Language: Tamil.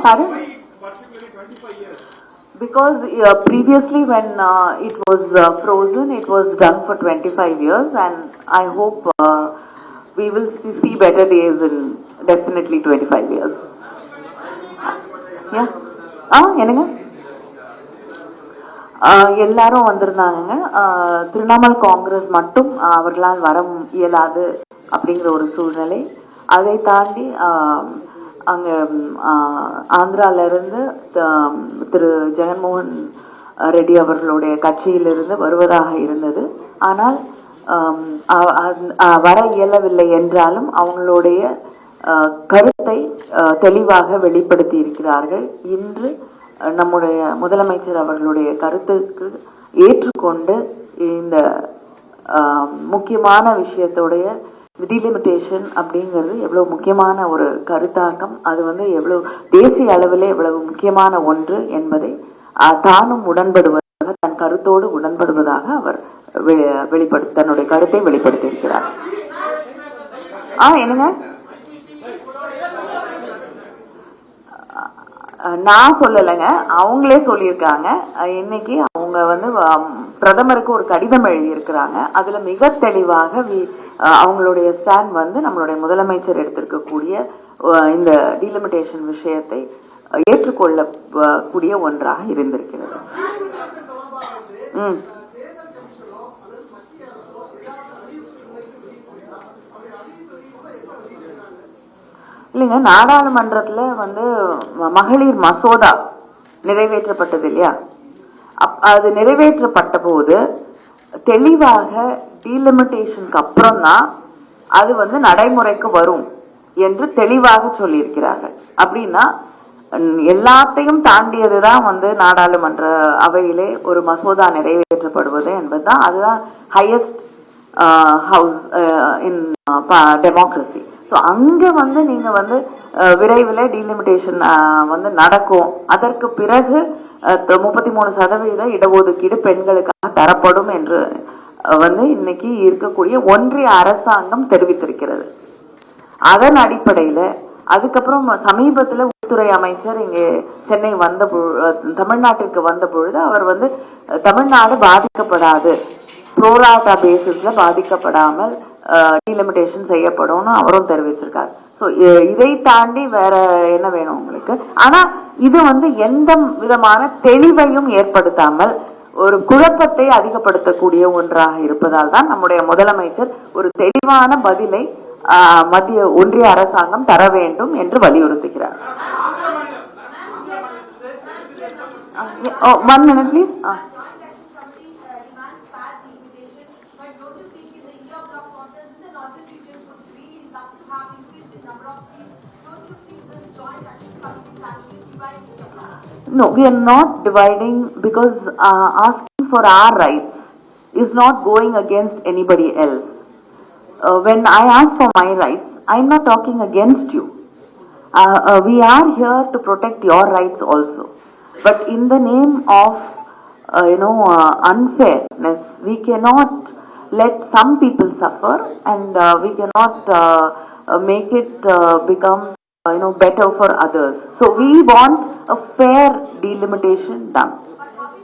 Pardon? Because previously when it was frozen, it was done for 25 years, and I hope we will see better days in definitely 25 years. Yeah. என்னங்க எல்லாரும் வந்திருந்தாங்க. திரிணாமுல் காங்கிரஸ் மட்டும் அவர்களால் வர இயலாது அப்படிங்கிற ஒரு சூழ்நிலை. அதை தாண்டி அங்க ஆந்திரால இருந்து திரு ஜெகன்மோகன் ரெட்டி அவர்களுடைய கட்சியிலிருந்து வருவதாக இருந்தது. ஆனால் வர இயலவில்லை என்றாலும் அவங்களுடைய கருத்தை தெளிவாக வெளிப்படுத்தி இருக்கிறார்கள். இன்று நம்முடைய முதலமைச்சர் அவர்களுடைய கருத்துக்கு ஏற்றுக்கொண்டு இந்த முக்கியமான விஷயத்தோடைய டிலிமிட்டேஷன் அப்படிங்கிறது எவ்வளவு முக்கியமான ஒரு கருத்தாக்கம், அது எவ்வளவு தேசிய அளவிலே எவ்வளவு முக்கியமான ஒன்று என்பதை தானும் உடன்படுவதாக, தன் கருத்தோடு உடன்படுவதாக அவர் தன்னுடைய கருத்தை வெளிப்படுத்தியிருக்கிறார். என்னங்க நான் சொல்லலைங்க, அவங்களே சொல்லியிருக்காங்க. இன்னைக்கு அவங்க பிரதமருக்கு ஒரு கடிதம் எழுதியிருக்கிறாங்க. அதுல மிக தெளிவாக அவங்களுடைய ஸ்டாண்ட் நம்மளுடைய முதலமைச்சர் எடுத்திருக்கக்கூடிய இந்த டீலிமிட்டேஷன் விஷயத்தை ஏற்றுக்கொள்ளக்கூடிய ஒன்றாக இருந்திருக்கிறது. இல்லைங்க, நாடாளுமன்றத்துல மகளிர் மசோதா நிறைவேற்றப்பட்டது இல்லையா? அது நிறைவேற்றப்பட்ட போது தெளிவாக டீலிமிட்டேஷனுக்கு அப்புறம் தான் அது நடைமுறைக்கு வரும் என்று தெளிவாக சொல்லியிருக்கிறார்கள். அப்படின்னா எல்லாத்தையும் தாண்டியதுதான் நாடாளுமன்ற அவையிலே ஒரு மசோதா நிறைவேற்றப்படுவது என்பதுதான், அதுதான் highest house in democracy. So அங்க நீங்க விரைவில் டீலிமிட்டேஷன் நடக்கும். அதற்கு பிறகு 33% இடஒதுக்கீடு பெண்களுக்காக தரப்படும் என்று இன்னைக்கு இருக்கக்கூடிய ஒன்றிய அரசாங்கம் தெரிவித்திருக்கிறது. அதன் அடிப்படையில் அதுக்கப்புறம் சமீபத்தில் உள்துறை அமைச்சர் இங்கே சென்னை தமிழ்நாட்டிற்கு வந்த பொழுது அவர் தமிழ்நாடு பாதிக்கப்படாது, ப்ரோராட்டா பேசிஸ்ல பாதிக்கப்படாமல் டீலிமிட்டேஷன் செய்யப்படும் அவரும் தெரிவிச்சிருக்காரு. ஸோ இதை தாண்டி வேற என்ன வேணும் உங்களுக்கு? ஆனா இது எந்த விதமான தெளிவையும் ஏற்படுத்தாமல் ஒரு குழப்பத்தை அதிகப்படுத்தக்கூடிய ஒன்றாக இருப்பதால் தான் நம்முடைய முதலமைச்சர் ஒரு தெளிவான பதிலை மத்திய ஒன்றிய அரசாங்கம் தர வேண்டும் என்று வலியுறுத்துகிறார். 1 minute please. No, we are not dividing, because asking for our rights is not going against anybody else. When I ask for my rights, I am not talking against you. We are here to protect your rights also. But in the name of unfairness, we cannot let some people suffer, and we cannot make it become better for others. So we want a fair delimitation done.